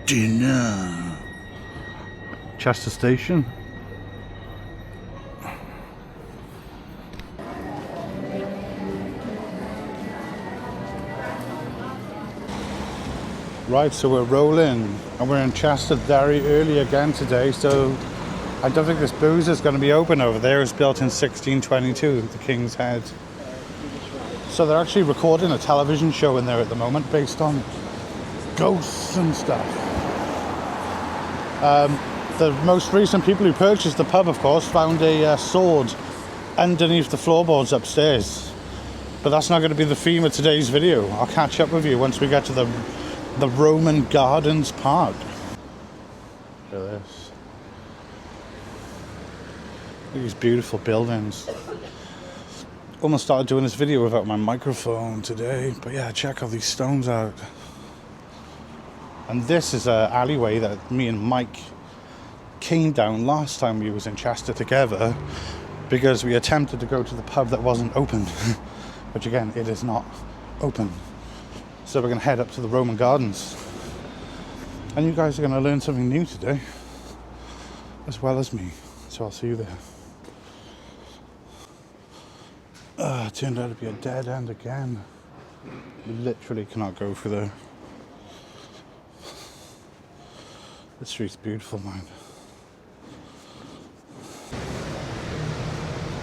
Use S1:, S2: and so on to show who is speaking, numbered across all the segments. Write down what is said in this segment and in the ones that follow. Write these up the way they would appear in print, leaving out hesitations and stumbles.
S1: dinner. Chester Station. Right, so we're rolling and we're in Chester very early again today, so I don't think this booze is going to be open over there. It's built in 1622, the King's Head. So they're actually recording a television show in there at the moment based on ghosts and stuff. The most recent people who purchased the pub, of course, found a sword underneath the floorboards upstairs. But that's not going to be the theme of today's video. I'll catch up with you once we get to the Roman Gardens Park. Look at this. Look at these beautiful buildings. Almost started doing this video without my microphone today, but yeah, check all these stones out. And this is an alleyway that me and Mike came down last time we was in Chester together, because we attempted to go to the pub that wasn't open, which again, it is not open. So we're going to head up to the Roman Gardens. And you guys are going to learn something new today, as well as me. So I'll see you there. It turned out to be a dead end again. You literally cannot go through there. The street's beautiful, man.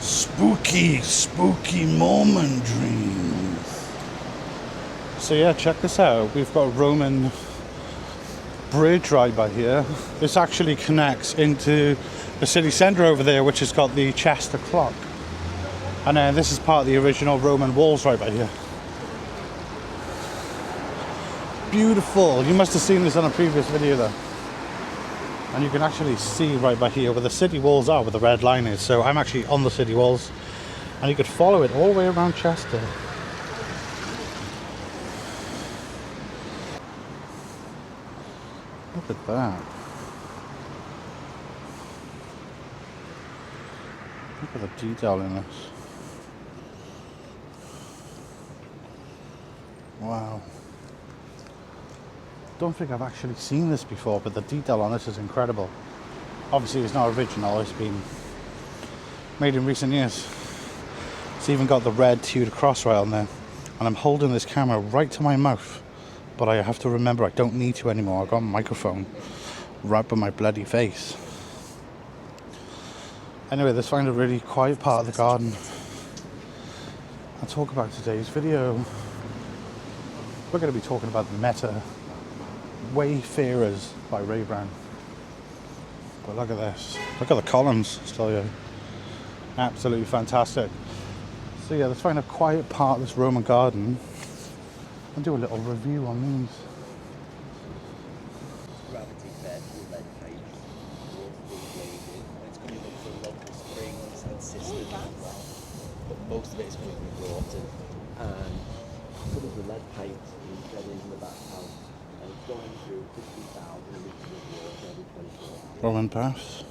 S1: Spooky, spooky moment dreams. So yeah, check this out. We've got a Roman bridge right by here. This actually connects into the city centre over there, which has got the Chester clock. And then this is part of the original Roman walls right by here. Beautiful. You must have seen this on a previous video though. And you can actually see right by here where the city walls are, where the red line is. So I'm actually on the city walls. And you could follow it all the way around Chester. Look at that. Look at the detail in this. Wow. Don't think I've actually seen this before, but the detail on this is incredible. Obviously it's not original, it's been made in recent years. It's even got the red Tudor cross right on there. And I'm holding this camera right to my mouth. But I have to remember I don't need to anymore. I've got a microphone right by my bloody face. Anyway, let's find a really quiet part of the garden. I'll talk about today's video. We're going to be talking about the Meta Wayfarers by Ray-Ban. But look at this. Look at the columns still here. Absolutely fantastic. So yeah, let's find a quiet part of this Roman garden and do a little review on these.
S2: Gravity fed with lead pipes, it's coming up from local springs and cisterns as well. But most of it is coming from water. And some of the lead pipes is fed in the back house, and it's going through 50,000 litres of water every 24 hours.
S1: Roman baths.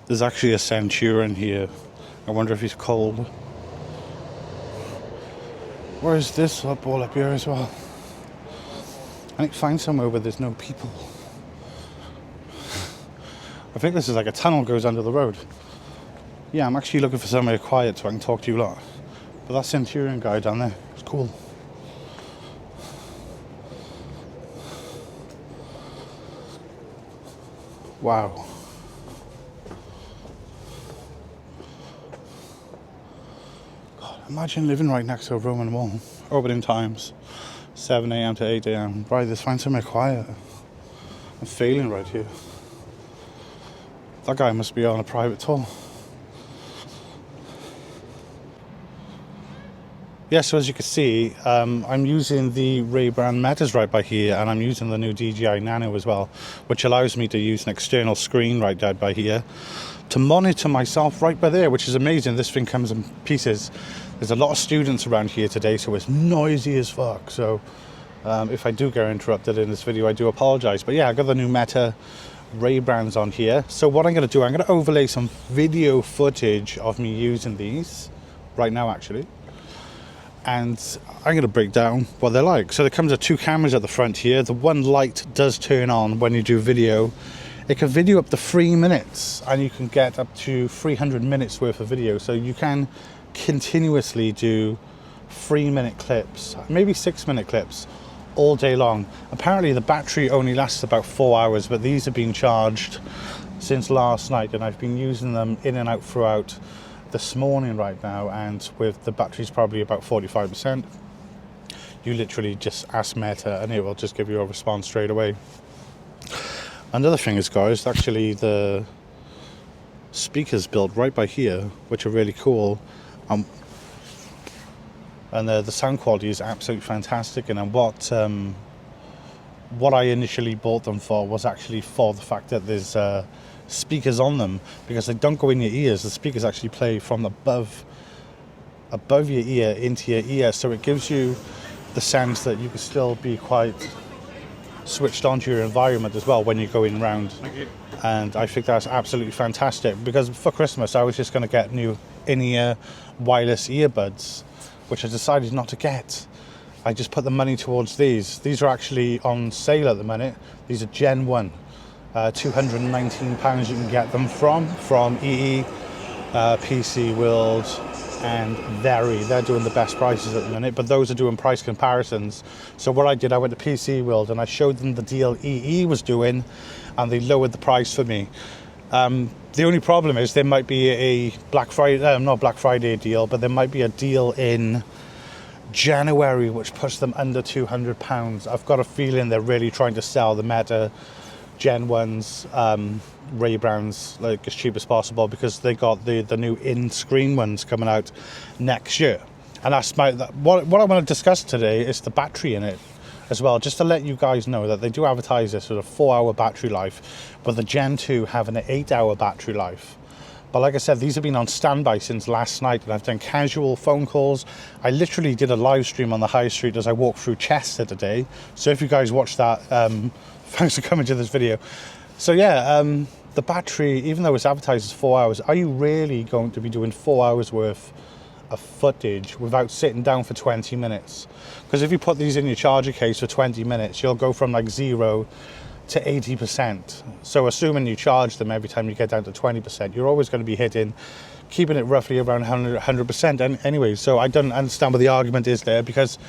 S1: There's actually a centurion here. I wonder if he's cold. Where's this up all up here as well? I need to find somewhere where there's no people. I think this is like a tunnel goes under the road. Yeah, I'm actually looking for somewhere quiet so I can talk to you lot. But that centurion guy down there, it's cool. Wow. Imagine living right next to a Roman wall. Opening times, 7 a.m. to 8 a.m. Right, let's find somewhere quiet. I'm failing right here. That guy must be on a private tour. Yeah, so as you can see, I'm using the Ray-Ban Metas right by here, and I'm using the new DJI Nano as well, which allows me to use an external screen right down by here to monitor myself right by there, which is amazing. This thing comes in pieces. There's a lot of students around here today, so it's noisy as fuck. So if I do get interrupted in this video, I do apologize. But yeah, I got the new Meta Ray-Bans on here. So what I'm going to do, I'm going to overlay some video footage of me using these right now actually. And I'm going to break down what they're like. So there comes with 2 cameras at the front here. The one light does turn on when you do video. It can video up to 3 minutes, and you can get up to 300 minutes worth of video. So you can continuously do 3-minute clips, maybe 6-minute clips all day long. Apparently the battery only lasts about 4 hours, but these have been charged since last night, and I've been using them in and out throughout this morning right now, and with the battery's probably about 45%. You literally just ask Meta and it will just give you a response straight away. Another thing is, guys, actually the speakers built right by here, which are really cool, and the sound quality is absolutely fantastic. And what I initially bought them for was actually for the fact that there's speakers on them, because they don't go in your ears. The speakers actually play from above your ear into your ear, so it gives you the sense that you can still be quite switched onto your environment as well when you're going around. And I think that's absolutely fantastic, because for Christmas I was just going to get new in-ear wireless earbuds, which I decided not to get. I just put the money towards these. These are actually on sale at the minute. These are Gen 1. £219 you can get them from EE, PC World, and Very. They're doing the best prices at the minute, but those are doing price comparisons. So what I did, I went to PC World and I showed them the deal EE was doing, and they lowered the price for me. The only problem is there might be a Black Friday, not Black Friday deal, but there might be a deal in January which puts them under £200. I've got a feeling they're really trying to sell the Meta Gen 1s, Ray-Bans, like as cheap as possible, because they got the new in-screen ones coming out next year. And that's what I want to discuss today is the battery in it as well, just to let you guys know that they do advertise this with a 4-hour battery life, but the Gen 2 have an 8-hour battery life. But like I said, these have been on standby since last night, and I've done casual phone calls. I literally did a live stream on the high street as I walked through Chester today. So if you guys watched that, thanks for coming to this video. So yeah, the battery, even though it's advertised as 4 hours, are you really going to be doing 4 hours worth of footage without sitting down for 20 minutes? Because if you put these in your charger case for 20 minutes, you'll go from like 0 to 80%. So assuming you charge them every time you get down to 20%, you're always going to be keeping it roughly around 100%. And anyway, so I don't understand what the argument is there, because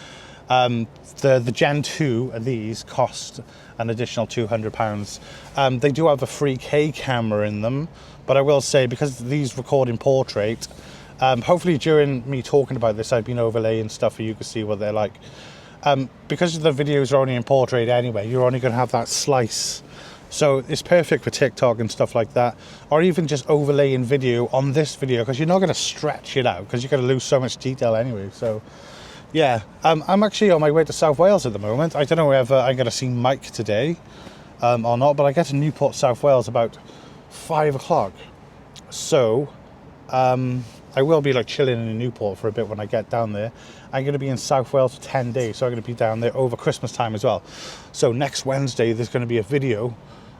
S1: the Gen 2 of these cost an additional £200. They do have a 3K camera in them, but I will say, because these record in portrait, hopefully during me talking about this I've been overlaying stuff so you can see what they're like. Because the videos are only in portrait anyway, you're only going to have that slice. So it's perfect for TikTok and stuff like that, or even just overlaying video on this video, because you're not going to stretch it out, because you're going to lose so much detail anyway. So yeah, I'm actually on my way to South Wales at the moment. I don't know whether I'm going to see Mike today or not, but I get to Newport, South Wales about 5 o'clock. So I will be like chilling in Newport for a bit when I get down there. I'm going to be in South Wales for 10 days, so I'm going to be down there over Christmas time as well. So next Wednesday there's going to be a video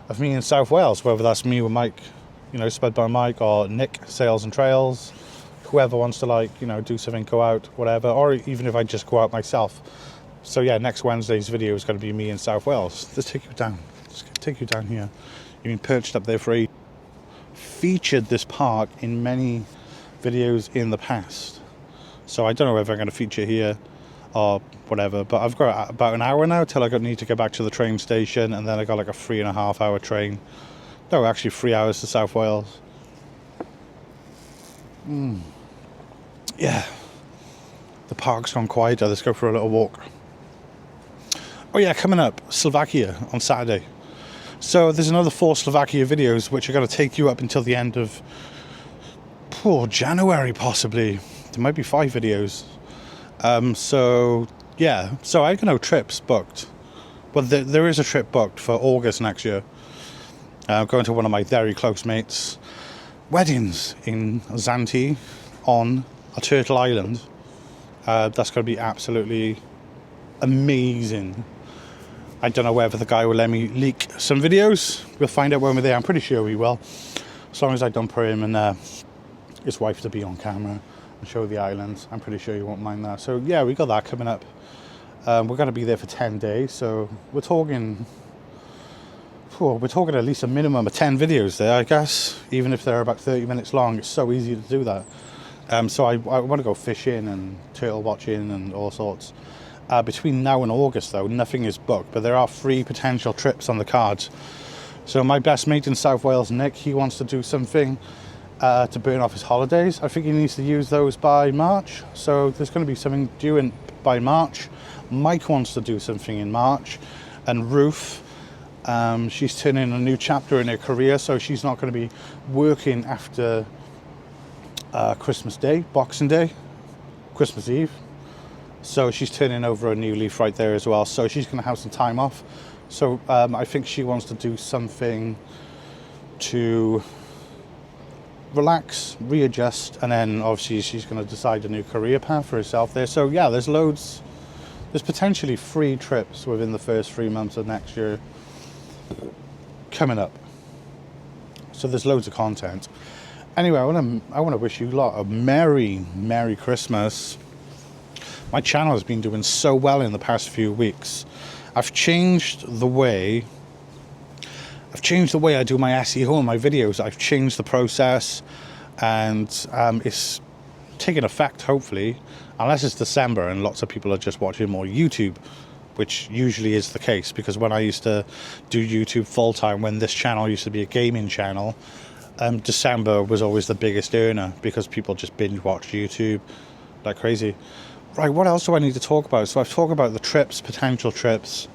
S1: of me in South Wales, whether that's me with Mike, Spud by Mike, or Nick, Sales and Trails, whoever wants to do something, go out, whatever, or even if I just go out myself. So yeah, next Wednesday's video is going to be me in South Wales. Let's take you down here. You've been perched up there for featured this park in many videos in the past, so I don't know if I'm going to feature here or whatever, but I've got about an hour now till I need to go back to the train station, and then I got like a 3.5 hour train. No, actually 3 hours to South Wales. Yeah, the park's gone quieter. Let's go for a little walk. Oh yeah, coming up, Slovakia on Saturday. So there's another 4 Slovakia videos which are going to take you up until the end of January possibly. There might be 5 videos. So yeah, so I know trips booked. Well, there is a trip booked for August next year. I'm going to one of my very close mates' weddings in Zante on a Turtle Island. That's going to be absolutely amazing. I don't know whether the guy will let me leak some videos. We'll find out when we're there. I'm pretty sure we will, as long as I don't put him and his wife to be on camera. and show the islands. I'm pretty sure you won't mind that. So yeah, we got that coming up. We're going to be there for 10 days, so we're talking at least a minimum of 10 videos there, I guess. Even if they're about 30 minutes long, it's so easy to do that. So I want to go fishing and turtle watching and all sorts. Between now and August, though, nothing is booked, but there are 3 potential trips on the cards. So my best mate in South Wales, Nick, he wants to do something to burn off his holidays. I think he needs to use those by March. So there's going to be something due by March. Mike wants to do something in March. And Ruth, she's turning a new chapter in her career, so she's not going to be working after Christmas Day, Boxing Day, Christmas Eve. So she's turning over a new leaf right there as well. So she's going to have some time off. So I think she wants to do something to relax, readjust, and then obviously she's going to decide a new career path for herself there. So yeah, there's potentially 3 trips within the first 3 months of next year coming up. So there's loads of content. Anyway, I want to wish you a lot of Merry Christmas. My channel has been doing so well in the past few weeks. I've changed the way I do my SEO and my videos. I've changed the process, and it's taken effect, hopefully, unless it's December and lots of people are just watching more YouTube, which usually is the case, because when I used to do YouTube full-time, when this channel used to be a gaming channel, December was always the biggest earner because people just binge watch YouTube like crazy. Right, what else do I need to talk about? So I've talked about the trips, potential trips.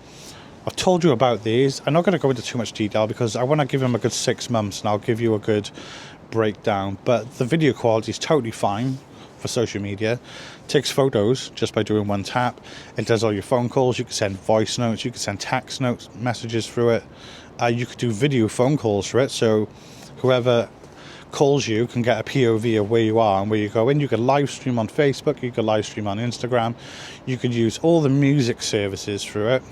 S1: I've told you about these. I'm not going to go into too much detail because I want to give them a good 6 months and I'll give you a good breakdown. But the video quality is totally fine for social media. It takes photos just by doing one tap. It does all your phone calls. You can send voice notes. You can send text notes, messages through it. You could do video phone calls through it. So whoever calls you can get a POV of where you are and where you go in. You can live stream on Facebook. You can live stream on Instagram. You could use all the music services through it,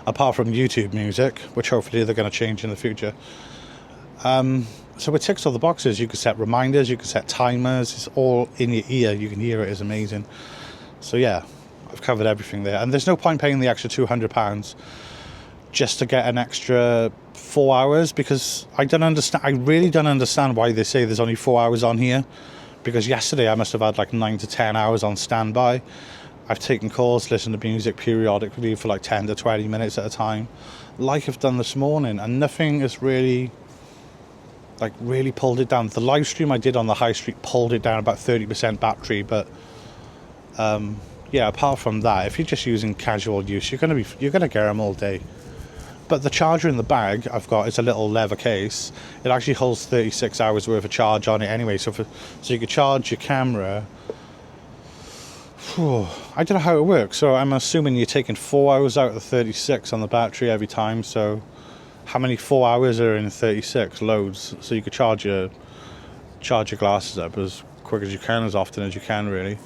S1: apart from YouTube Music, which hopefully they're going to change in the future. So it ticks all the boxes. You can set reminders, you can set timers. It's all in your ear. You can hear it. It's amazing. So yeah, I've covered everything there. And there's no point paying the extra £200 just to get an extra 4 hours, because I really don't understand why they say there's only 4 hours on here, because yesterday I must have had like 9 to 10 hours on standby. I've taken calls, listened to music periodically for like 10 to 20 minutes at a time, like I've done this morning, and nothing has really pulled it down. The live stream I did on the high street pulled it down about 30% battery, but yeah, apart from that, if you're just using casual use, you're gonna get them all day. But the charger in the bag I've got is a little leather case. It actually holds 36 hours worth of charge on it anyway, so you could charge your camera. I don't know how it works, so I'm assuming you're taking 4 hours out of the 36 on the battery every time. So how many 4 hours are in 36? Loads. So you could charge your glasses up as quick as you can, as often as you can, really.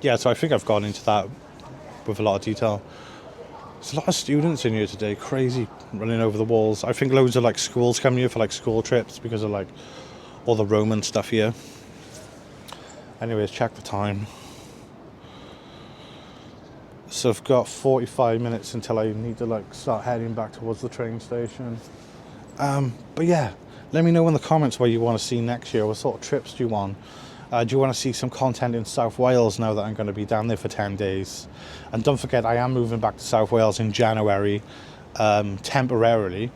S1: Yeah, so I think I've gone into that with a lot of detail. There's a lot of students in here today, crazy, running over the walls. I think loads of like schools come here for like school trips because of like all the Roman stuff here. Anyways, check the time. So I've got 45 minutes until I need to like start heading back towards the train station. But yeah, let me know in the comments what you want to see next year. What sort of trips do you want? Do you want to see some content in South Wales now that I'm going to be down there for 10 days? And don't forget, I am moving back to South Wales in January, temporarily.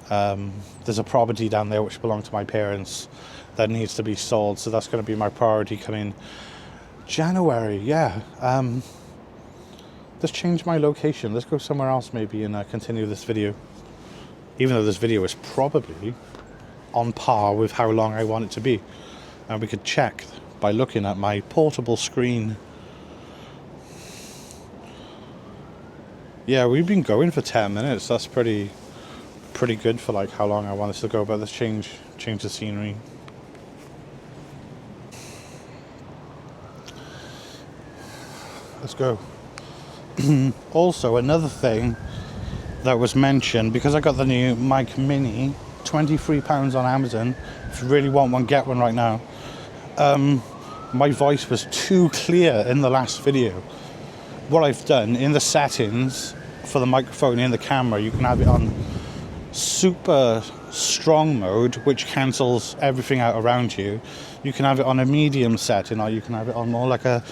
S1: There's a property down there which belonged to my parents that needs to be sold, so that's going to be my priority coming January. Yeah. Let's change my location. Let's go somewhere else maybe and continue this video. Even though this video is probably on par with how long I want it to be. And we could check by looking at my portable screen. Yeah, we've been going for 10 minutes. That's pretty good for like how long I want us to go. But let's change the scenery. Let's go. Also, another thing that was mentioned, because I got the new mic mini, £23 on Amazon. If you really want one, get one right now. My voice was too clear in the last video. What I've done in the settings for the microphone in the camera, you can have it on super strong mode, which cancels everything out around you. You can have it on a medium setting, or you can have it on more like a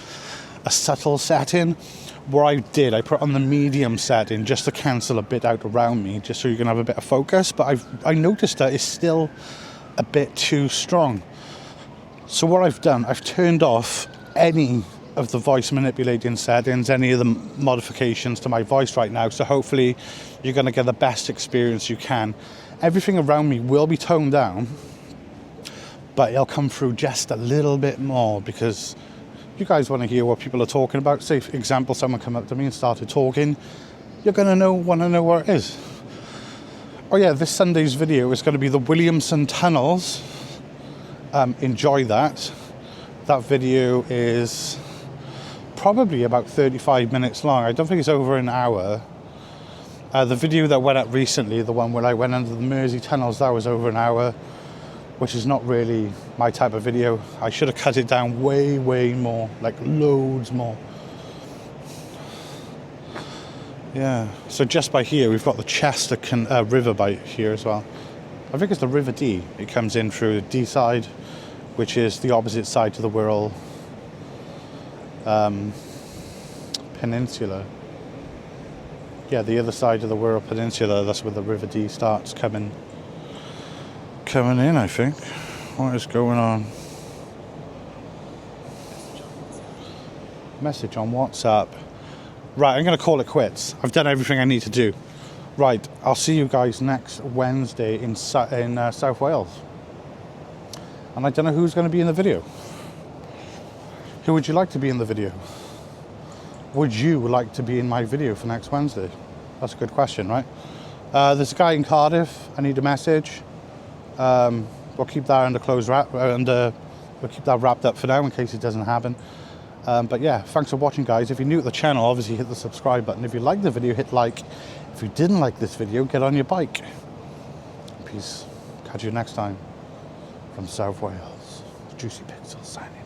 S1: subtle setting. What I did, I put on the medium setting just to cancel a bit out around me, just so you can have a bit of focus. But I noticed that it's still a bit too strong. So what I've done, I've turned off any of the voice manipulating settings, any of the modifications to my voice right now. So hopefully you're going to get the best experience you can. Everything around me will be toned down, but it'll come through just a little bit more because you guys want to hear what people are talking about. Say, for example, someone come up to me and started talking. You're going to want to know where it is. Oh yeah, this Sunday's video is going to be the Williamson Tunnels. Enjoy that. That video is probably about 35 minutes long. I don't think it's over an hour. The video that went up recently, the one where I went under the Mersey tunnels, that was over an hour, which is not really my type of video. I should have cut it down way more, like loads more. Yeah, so just by here, we've got the Chester River by here as well. I think it's the River Dee. It comes in through the Dee side, which is the opposite side to the Wirral Peninsula. Yeah, the other side of the Wirral Peninsula, that's where the River Dee starts coming in, I think. What is going on? Message on WhatsApp. Right, I'm going to call it quits. I've done everything I need to do. Right, I'll see you guys next Wednesday in South Wales. And I don't know who's going to be in the video. Who would you like to be in the video? Would you like to be in my video for next Wednesday? That's a good question, right? There's a guy in Cardiff. I need a message. We'll keep that under closed wrap, and we'll keep that wrapped up for now in case it doesn't happen. But yeah, thanks for watching, guys. If you're new to the channel, obviously hit the subscribe button. If you liked the video, hit like. If you didn't like this video, get on your bike. Peace. Catch you next time from South Wales. JuicyPixel signing.